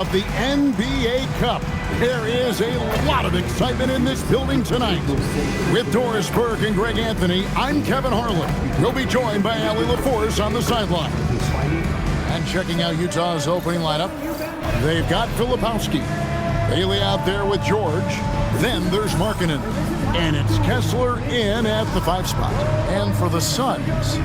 Of the NBA Cup. There is a lot of excitement in this building tonight. With Doris Burke and Greg Anthony, I'm Kevin Harlan. We'll be joined by Allie LaForce on the sideline. And checking out Utah's opening lineup, they've got Filipowski. Bailey out there with George. Then there's Markkanen. And it's Kessler in at the 5 spot. And for the Suns,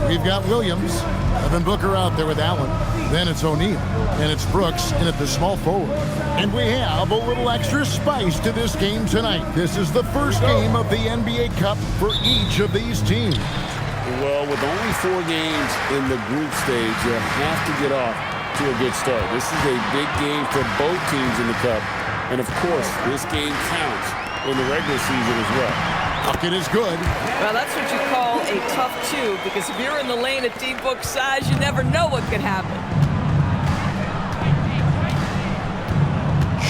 we've got Williams. Devin Booker out there with Allen. Then it's O'Neal. And it's Brooks in at the small forward. And we have a little extra spice to this game tonight. This is the first game of the NBA Cup for each of these teams. Well, with only 4 games in the group stage, you have to get off to a good start. This is a big game for both teams in the Cup. And, of course, this game counts in the regular season as well. Bucket is good. Well, that's what you call a tough 2, because if you're in the lane at D-Book size, you never know what could happen.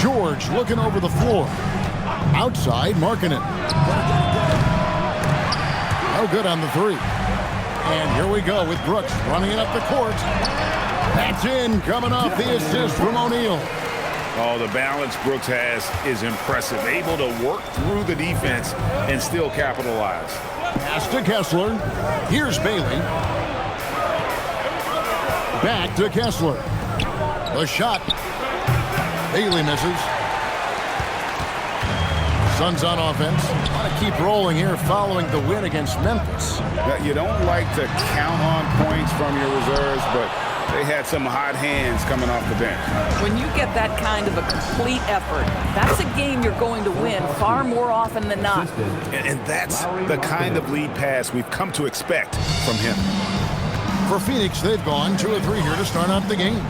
George looking over the floor. Outside, Markkanen. No good on the 3. And here we go with Brooks running it up the court. That's in, coming off the assist from O'Neal. Oh, the balance Brooks has is impressive. Able to work through the defense and still capitalize. Pass to Kessler. Here's Bailey. Back to Kessler. The shot. Bailey misses. Suns on offense. Want to keep rolling here following the win against Memphis. You don't like to count on points from your reserves, but they had some hot hands coming off the bench. When you get that kind of a complete effort, that's a game you're going to win far more often than not. And that's the kind of lead pass we've come to expect from him. For Phoenix, they've gone 2 or 3 here to start out the game.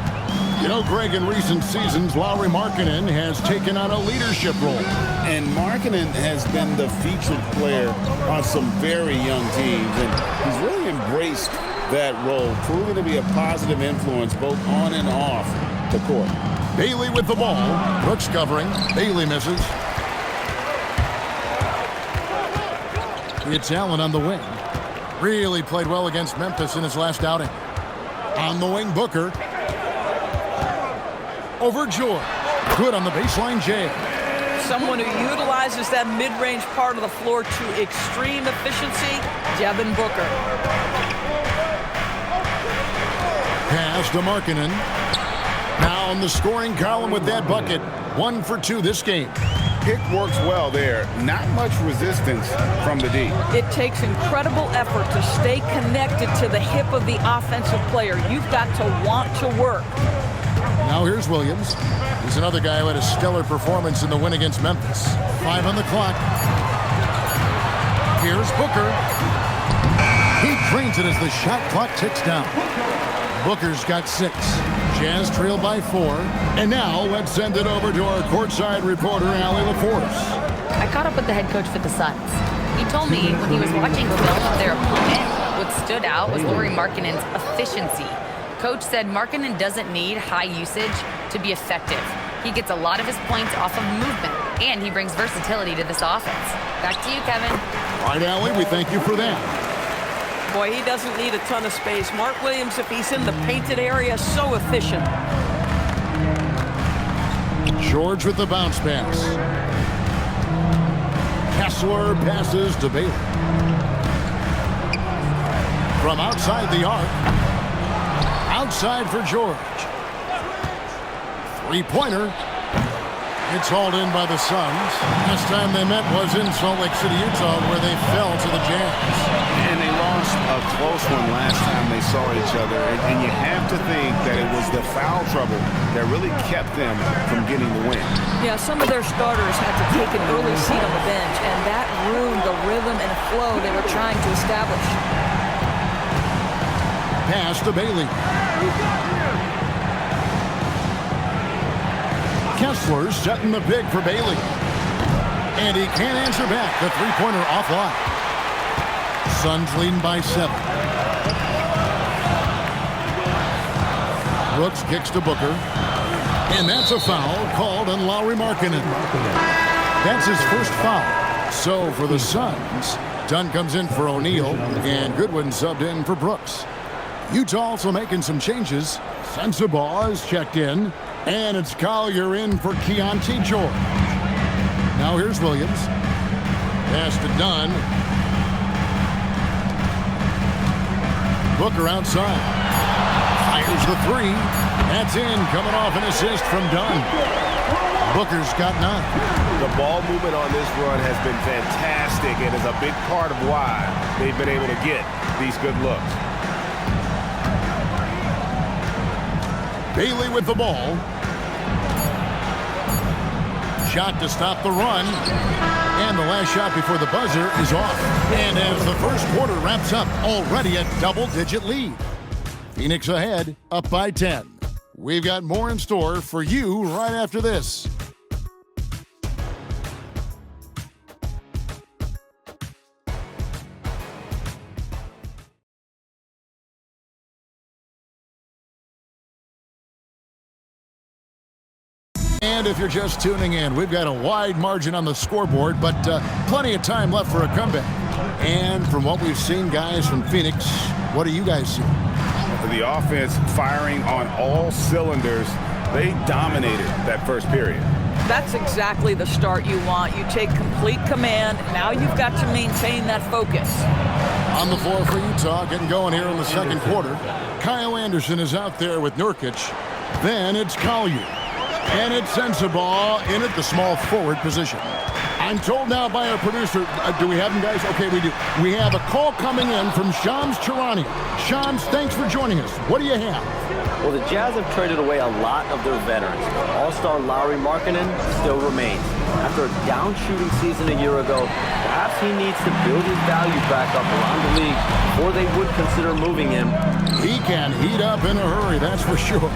You know, Greg, in recent seasons, Lauri Markkanen has taken on a leadership role. And Markkanen has been the featured player on some very young teams, and he's really embraced that role, proving to be a positive influence both on and off the court. Bailey with the ball. Brooks covering. Bailey misses. It's Allen on the wing. Really played well against Memphis in his last outing. On the wing, Booker. Over George. Good on the baseline, Jay. Someone who utilizes that mid-range part of the floor to extreme efficiency, Devin Booker. Pass to Markkanen. Now in the scoring column with that bucket. 1 for 2 this game. Pick works well there. Not much resistance from the D. It takes incredible effort to stay connected to the hip of the offensive player. You've got to want to work. Now here's Williams. He's another guy who had a stellar performance in the win against Memphis. 5 on the clock. Here's Booker. He drains it as the shot clock ticks down. Booker's got 6. Jazz trailed by 4. And now let's send it over to our courtside reporter, Allie LaForce. I caught up with the head coach for the Suns. He told me when he was watching film of their opponent, what stood out was Lauri Markkanen's efficiency. Coach said Markkanen doesn't need high usage to be effective. He gets a lot of his points off of movement, and he brings versatility to this offense. Back to you, Kevin. All right, Allie, we thank you for that. Boy, he doesn't need a ton of space. Mark Williams, if he's in the painted area, so efficient. George with the bounce pass. Kessler passes to Bailey. From outside the arc. Outside for George. 3-pointer. It's hauled in by the Suns. Last time they met was in Salt Lake City, Utah, where they fell to the Jazz. And they lost a close one last time they saw each other. And you have to think that it was the foul trouble that really kept them from getting the win. Yeah, some of their starters had to take an early seat on the bench, and that ruined the rhythm and flow they were trying to establish. Pass to Bailey. Kessler setting the big for Bailey. And he can't answer back. The 3-pointer offline. Suns leading by 7. Brooks kicks to Booker. And that's a foul called on Lauri Markkanen. That's his first foul. So for the Suns, Dunn comes in for O'Neal, and Goodwin subbed in for Brooks. Utah also making some changes. Sensabaugh is checked in, And it's Collier in for Keontae George. Now here's Williams. Pass to Dunn. Booker outside. Fires the three. That's in. Coming off an assist from Dunn. Booker's got none. The ball movement on this run has been fantastic and is a big part of why they've been able to get these good looks. Bailey with the ball. Shot to stop the run. And the last shot before the buzzer is off. And as the first quarter wraps up, already a double-digit lead. Phoenix ahead, up by 10. We've got more in store for you right after this. And if you're just tuning in, we've got a wide margin on the scoreboard, but plenty of time left for a comeback. And from what we've seen, guys, from Phoenix, what do you guys see? The offense firing on all cylinders. They dominated that first period. That's exactly the start you want. You take complete command. Now you've got to maintain that focus. On the floor for Utah, getting going here in the second quarter. Kyle Anderson is out there with Nurkic. Then it's Collier. And it's Sensabaugh in at the small forward position. I'm told now by our producer, do we have him, guys? Okay, we do. We have a call coming in from Shams Charania. Shams, thanks for joining us. What do you have? Well, the Jazz have traded away a lot of their veterans. All-star Lauri Markkanen still remains. After a down shooting season a year ago, perhaps he needs to build his value back up around the league before they would consider moving him. He can heat up in a hurry, that's for sure.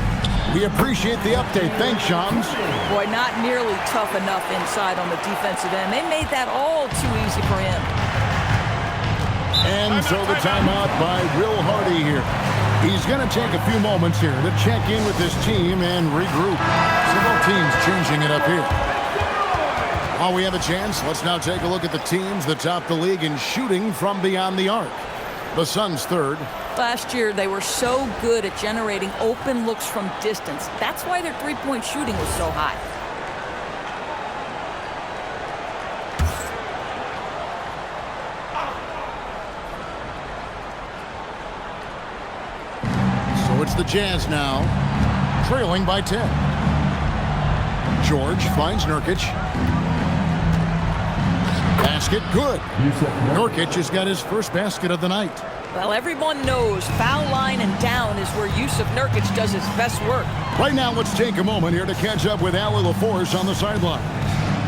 We appreciate the update. Thanks, Shams. Boy, not nearly tough enough inside on the defensive end. They made that all too easy for him. And so the timeout by Will Hardy here. He's going to take a few moments here to check in with his team and regroup. Several teams changing it up here. While we have a chance, let's now take a look at the teams that top the league in shooting from beyond the arc. The Suns third. Last year, they were so good at generating open looks from distance. That's why their three-point shooting was so high. So it's the Jazz now, trailing by 10. George finds Nurkic. Basket good. Nurkic has got his first basket of the night. Well, everyone knows foul line and down is where Jusuf Nurkic does his best work. Right now, let's take a moment here to catch up with Allie LaForce on the sideline.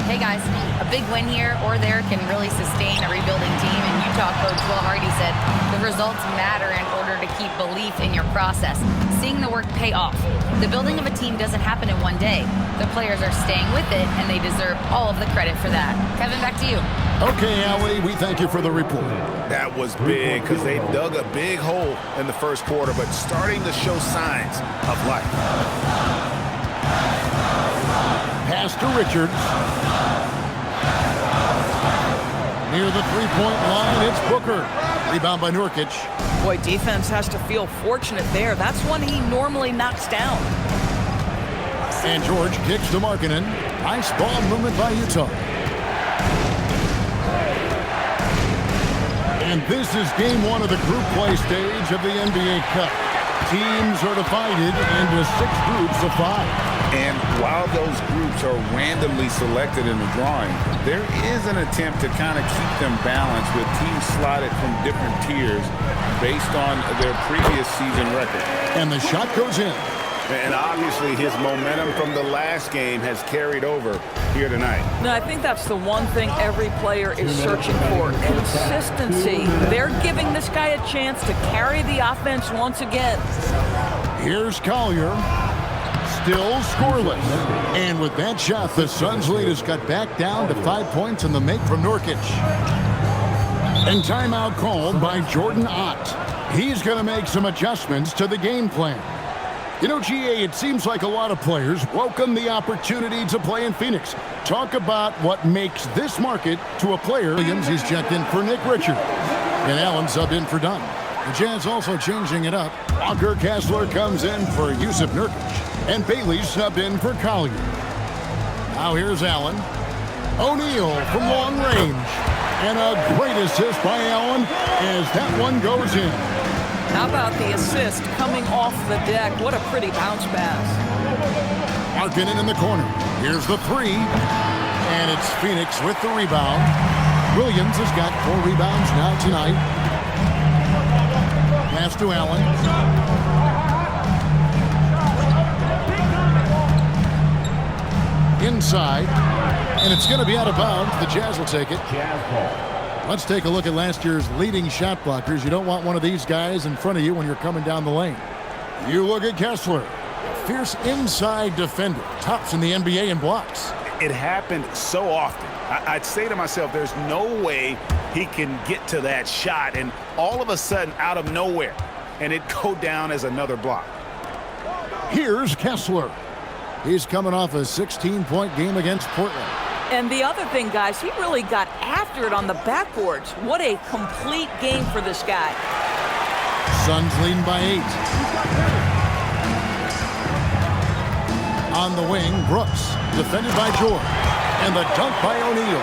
Hey guys, a big win here or there can really sustain a rebuilding team, and Utah coach Will Hardy said the results matter in order to keep belief in your process, seeing the work pay off. The building of a team doesn't happen in one day. The players are staying with it, and they deserve all of the credit for that. Kevin, back to you. Okay, Allie, we thank you for the report. That was big because they dug a big hole in the first quarter, but starting to show signs of life. Pass to Richards. Near the three-point line, it's Booker. Rebound by Nurkic. Boy, defense has to feel fortunate there. That's one he normally knocks down. And George kicks to Markkanen. Nice ball movement by Utah. And this is game one of the group play stage of the NBA Cup. Teams are divided into 6 groups of 5. And while those groups are randomly selected in the drawing, there is an attempt to kind of keep them balanced with teams slotted from different tiers based on their previous season record. And the shot goes in. And obviously his momentum from the last game has carried over here tonight. No, I think that's the one thing every player is searching for, consistency. They're giving this guy a chance to carry the offense once again. Here's Collier. Still scoreless. And with that shot, the Suns lead has cut back down to 5 points in the make from Nurkic. And timeout called by Jordan Ott. He's going to make some adjustments to the game plan. You know, GA, it seems like a lot of players welcome the opportunity to play in Phoenix. Talk about what makes this market to a player. Williams, he's checked in for Nick Richards. And Allen subbed in for Dunn. The Jazz also changing it up. Walker Kessler comes in for Jusuf Nurkic. And Bailey subbed in for Collier. Now here's Allen. O'Neal from long range. And a great assist by Allen as that one goes in. How about the assist coming off the deck? What a pretty bounce pass. Markkanen in the corner. Here's the three. And it's Phoenix with the rebound. Williams has got 4 rebounds now tonight. Pass to Allen. Inside. And it's going to be out of bounds. The Jazz will take it. Let's take a look at last year's leading shot blockers. You don't want one of these guys in front of you when you're coming down the lane. You look at Kessler. Fierce inside defender. Tops in the NBA in blocks. It happened so often. I'd say to myself, there's no way he can get to that shot, and all of a sudden, out of nowhere, and it go down as another block. Here's Kessler. He's coming off a 16-point game against Portland. And the other thing, guys, he really got after it on the backboards. What a complete game for this guy. Suns leading by 8. On the wing, Brooks, defended by George. And the dunk by O'Neal.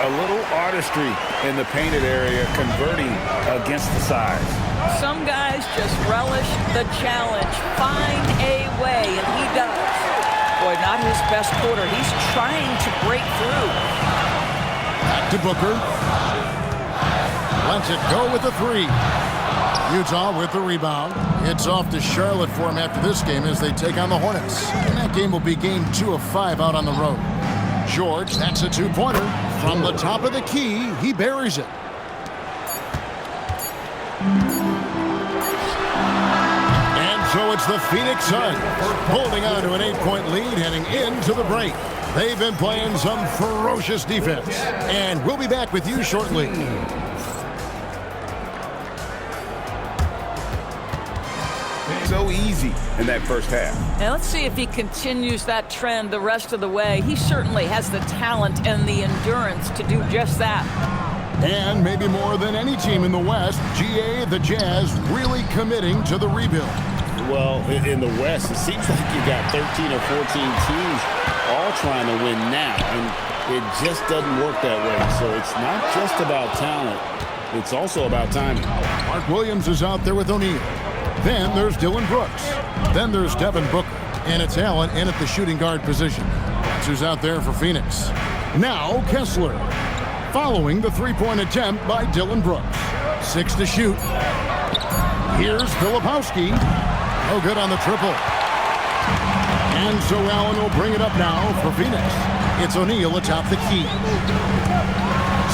A little artistry in the painted area, converting against the size. Some guys just relish the challenge. Find a way, and he does. Boy, not his best quarter. He's trying to break through. Back to Booker. Lets it go with the 3. Utah with the rebound. It's off to Charlotte for him after this game as they take on the Hornets. And that game will be game 2 of 5 out on the road. George, that's a 2-pointer. From the top of the key, he buries it. So it's the Phoenix Suns holding on to an 8-point lead heading into the break. They've been playing some ferocious defense. And we'll be back with you shortly. So easy in that first half. Now let's see if he continues that trend the rest of the way. He certainly has the talent and the endurance to do just that. And maybe more than any team in the West, GA, the Jazz, really committing to the rebuild. Well, in the West, it seems like you got 13 or 14 teams all trying to win now, and it just doesn't work that way. So it's not just about talent. It's also about timing. Mark Williams is out there with O'Neal. Then there's Dylan Brooks. Then there's Devin Booker. And it's Allen in at the shooting guard position. That's who's out there for Phoenix. Now Kessler. Following the 3-point attempt by Dylan Brooks. 6 to shoot. Here's Filipowski. No good on the triple. And so Allen will bring it up now for Phoenix. It's O'Neal atop the key.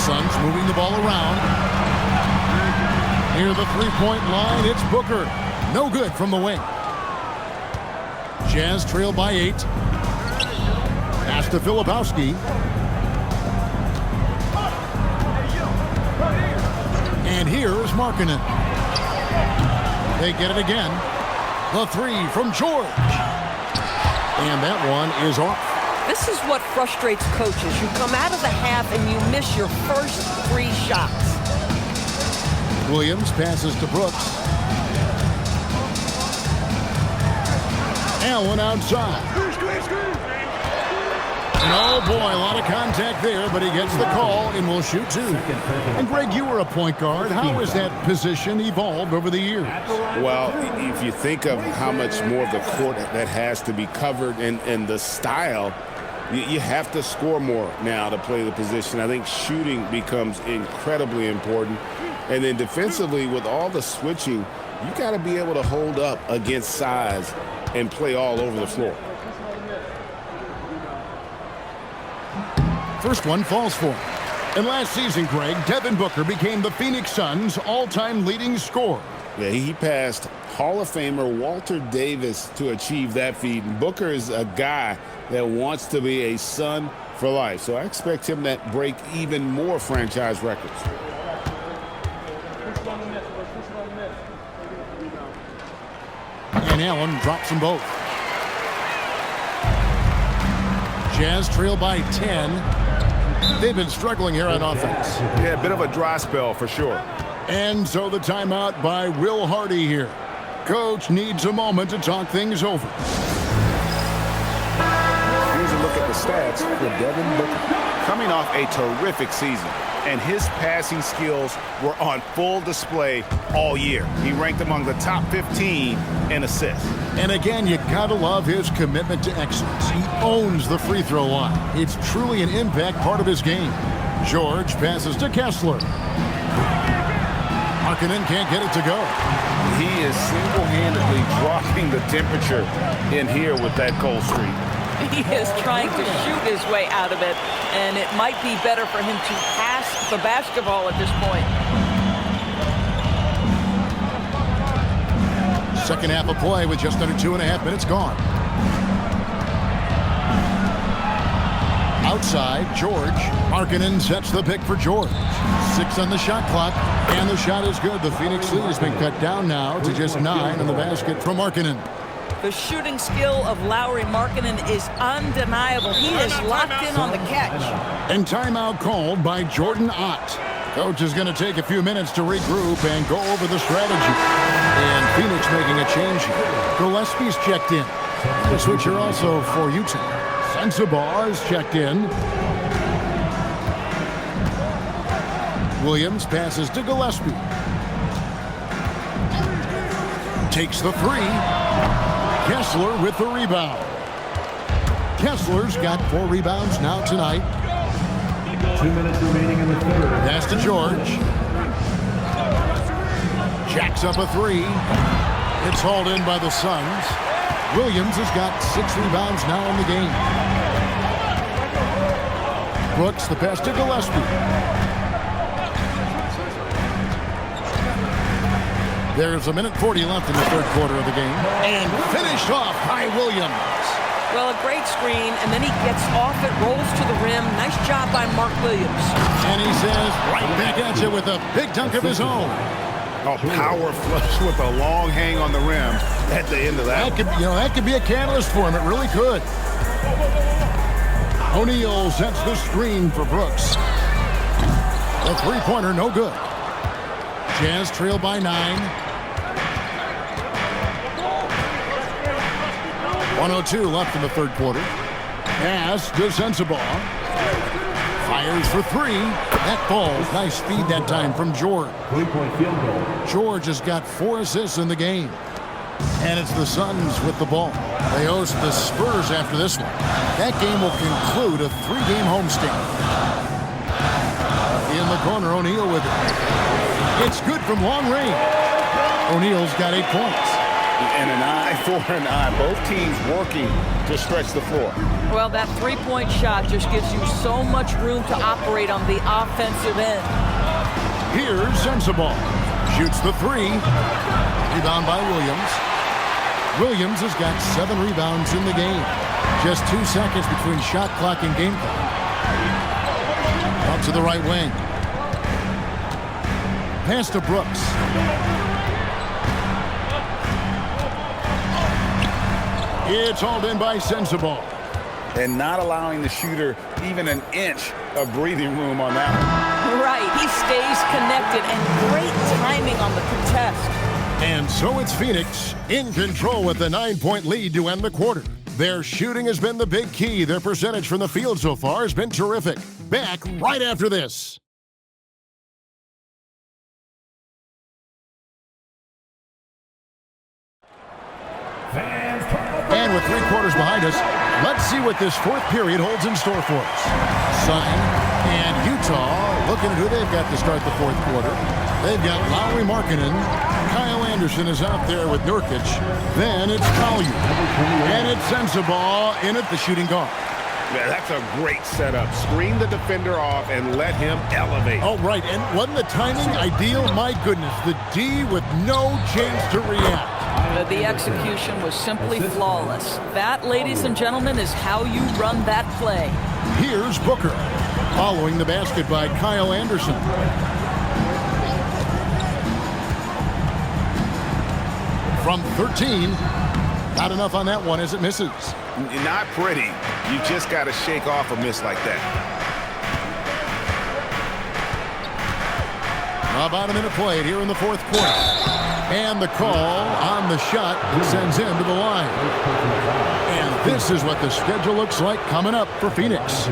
Suns moving the ball around. Near the 3-point line, it's Booker. No good from the wing. Jazz trail by 8. Pass to Filipowski. And here's Markkanen. They get it again. The 3 from George. And that one is off. This is what frustrates coaches. You come out of the half and you miss your first 3 shots. Williams passes to Brooks. Allen outside. And oh boy, a lot of contact there, but he gets the call and will shoot 2. And Greg, you were a point guard. How has that position evolved over the years? Well, if you think of how much more of the court that has to be covered and the style, you have to score more now to play the position. I think shooting becomes incredibly important. And then defensively, with all the switching, you got to be able to hold up against size and play all over the floor. First one falls for him. And last season, Greg, Devin Booker became the Phoenix Suns' all-time leading scorer. Yeah, he passed Hall of Famer Walter Davis to achieve that feat. And Booker is a guy that wants to be a Sun for life. So I expect him to break even more franchise records. And Allen drops them both. Jazz trail by 10. They've been struggling here on offense. Yeah, a bit of a dry spell for sure. And so the timeout by Will Hardy here. Coach needs a moment to talk things over. stats for Devin Booker. Coming off a terrific season, and his passing skills were on full display all year. He ranked among the top 15 in assists. And again, you gotta love his commitment to excellence. He owns the free throw line. It's truly an impact part of his game. George passes to Kessler. Markkanen can't get it to go. He is single-handedly dropping the temperature in here with that cold streak. He is trying to shoot his way out of it, and it might be better for him to pass the basketball at this point. Second half of play with just under 2.5 minutes gone. Outside, George. Markkanen sets the pick for George. 6 on the shot clock, and the shot is good. The Phoenix lead has been cut down now to just 9 on the basket from Markkanen. The shooting skill of Lauri Markkanen is undeniable. He is locked in on the catch. And timeout called by Jordan Ott. Coach is going to take a few minutes to regroup and go over the strategy. And Phoenix making a change here. Gillespie's checked in. The switcher also for Utah. Sensabaugh is checked in. Williams passes to Gillespie. Takes the 3. Kessler with the rebound. Kessler's got 4 rebounds now tonight. 2 minutes remaining in the third. Pass to George. Jacks up a 3. It's hauled in by the Suns. Williams has got 6 rebounds now in the game. Brooks the pass to Gillespie. There's 1:40 left in the third quarter of the game. And finished off by Williams. Well, a great screen, and then he gets off it, rolls to the rim. Nice job by Mark Williams. And he says, right back at you with a big dunk of his own. A power flush with a long hang on the rim at the end of that. That could be a catalyst for him. It really could. O'Neal sets the screen for Brooks. The three-pointer, no good. Jazz trail by 9. 1:02 left in the third quarter. Pass to Sensabaugh. Fires for 3. That falls. Nice feed that time from George. 3-point field goal. George has got 4 assists in the game. And it's the Suns with the ball. They host the Spurs after this one. That game will conclude a 3-game homestand. In the corner, O'Neal with it. It's good from long range. O'Neal's got 8 points. And an eye for an eye. Both teams working to stretch the floor. Well, that three-point shot just gives you so much room to operate on the offensive end. Here's Sensabaugh. Shoots the 3. Rebound by Williams. Williams has got 7 rebounds in the game. Just 2 seconds between shot clock and game clock. Out to the right wing. Pass to Brooks. It's hauled in by Sensabaugh. And not allowing the shooter even an inch of breathing room on that one. Right, he stays connected, and great timing on the contest. And so it's Phoenix in control with the 9-point lead to end the quarter. Their shooting has been the big key. Their percentage from the field so far has been terrific. Back right after this. And with 3 quarters behind us, let's see what this fourth period holds in store for us. Sun and Utah looking at who they've got to start the fourth quarter. They've got Lauri Markkanen. Kyle Anderson is out there with Nurkic. Then it's Collier. And it's Sensabaugh in at the shooting guard. Yeah, that's a great setup. Screen the defender off and let him elevate. Oh, right. And wasn't the timing ideal? My goodness. The D with no chance to react. The execution was simply flawless. That, ladies and gentlemen, is how you run that play. Here's Booker, following the basket by Kyle Anderson. From 13, not enough on that one as it misses. Not pretty. You just got to shake off a miss like that. About a minute played here in the fourth quarter. And the call on the shot sends him to the line. And this is what the schedule looks like coming up for Phoenix.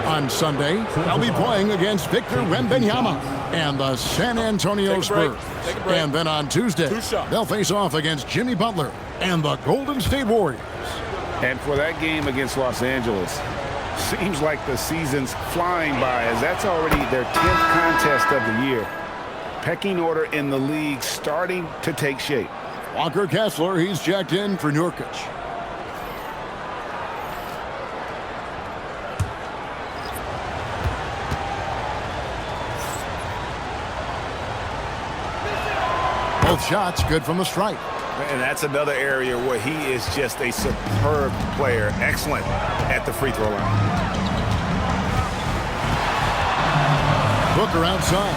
On Sunday, they'll be playing against Victor Wembanyama and the San Antonio Spurs. And then on Tuesday, they'll face off against Jimmy Butler and the Golden State Warriors. And for that game against Los Angeles, seems like the season's flying by, as that's already their 10th contest of the year. Pecking order in the league starting to take shape. Walker Kessler, he's checked in for Nurkic. Both shots good from the stripe. And that's another area where he is just a superb player. Excellent at the free throw line. Booker outside.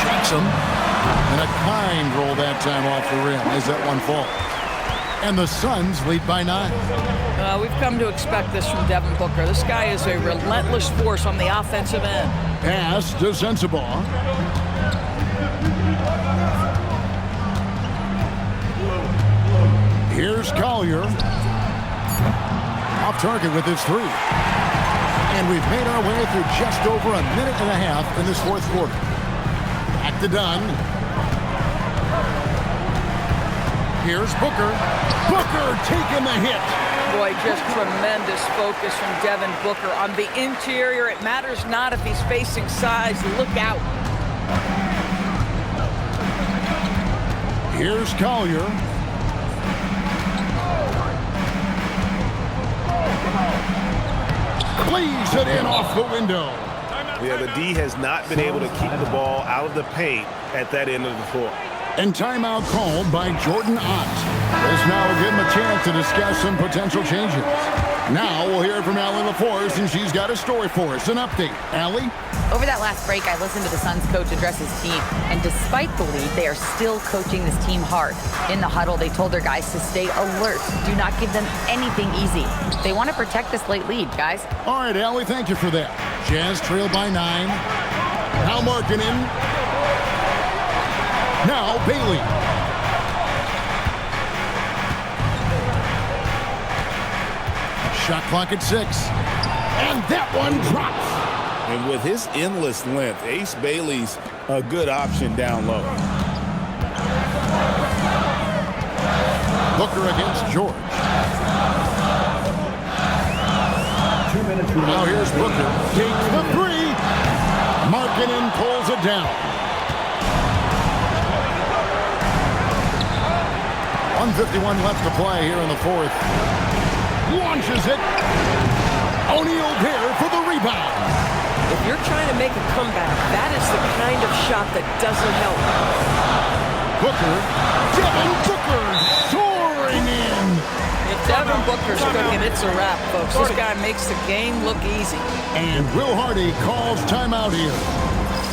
Shocks him. And a kind roll that time off the rim as that one falls. And the Suns lead by 9. We've come to expect this from Devin Booker. This guy is a relentless force on the offensive end. Pass to Sensabaugh. Here's Collier. Off target with his 3. And we've made our way through just over a minute and a half in this fourth quarter. Back to Dunn. Here's Booker. Booker taking the hit. Boy, just tremendous focus from Devin Booker. On the interior, it matters not if he's facing size. Look out. Here's Collier. Plays it in off the window. Yeah, the D has not been able to keep the ball out of the paint at that end of the floor. And timeout called by Jordan Ott. This now will give him a chance to discuss some potential changes. Now we'll hear from Allie LaForce, and she's got a story for us. An update. Allie? Over that last break, I listened to the Suns coach address his team, and despite the lead, they are still coaching this team hard. In the huddle, they told their guys to stay alert. Do not give them anything easy. They want to protect this late lead, guys. All right, Allie, thank you for that. Jazz trail by 9. Now Markkanen. Now Bailey. Shot clock at 6. And that one drops. And with his endless length, Ace Bailey's a good option down low. Booker against George. 2 minutes remaining. Now here's Booker. Takes the 3. Markkanen pulls it down. 1:51 left to play here in the fourth. Launches it. O'Neal there for the rebound. If you're trying to make a comeback, that is the kind of shot that doesn't help. Booker. Devin Booker soaring in. If Devin Booker's cooking, it's a wrap, folks. This guy makes the game look easy. And Will Hardy calls timeout here.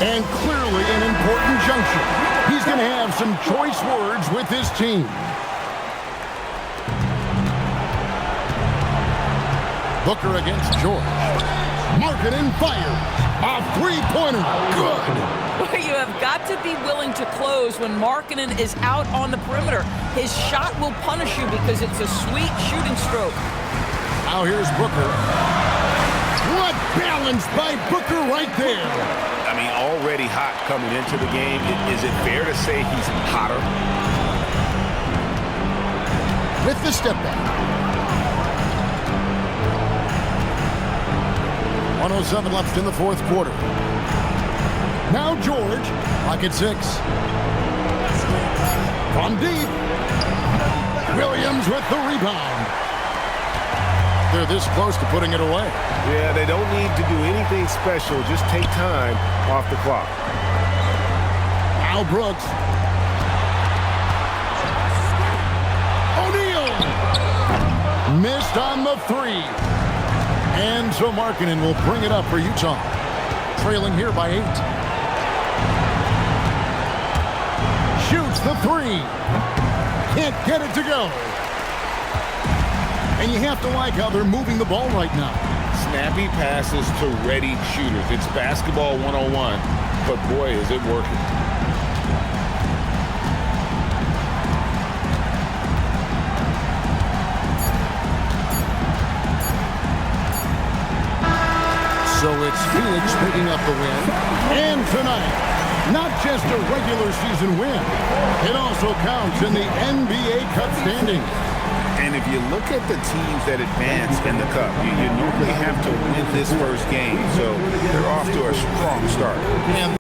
And clearly an important juncture. He's going to have some choice words with his team. Booker against George. Markkanen fires. A three-pointer. Good. Well, you have got to be willing to close when Markkanen is out on the perimeter. His shot will punish you because it's a sweet shooting stroke. Now here's Booker. What balance by Booker right there. I mean, already hot coming into the game. Is it fair to say he's hotter? With the step back. 1:07 left in the fourth quarter. Now George, clock at 6. From deep. Williams with the rebound. They're this close to putting it away. Yeah, they don't need to do anything special. Just take time off the clock. Now Brooks. O'Neal. Missed on the 3. And so Markkanen will bring it up for Utah. Trailing here by 8. Shoots the 3. Can't get it to go. And you have to like how they're moving the ball right now. Snappy passes to ready shooters. It's basketball 101, but boy, is it working. So it's Phoenix picking up the win. And tonight, not just a regular season win, it also counts in the NBA Cup standings. And if you look at the teams that advance in the Cup, you normally have to win this first game. So they're off to a strong start. And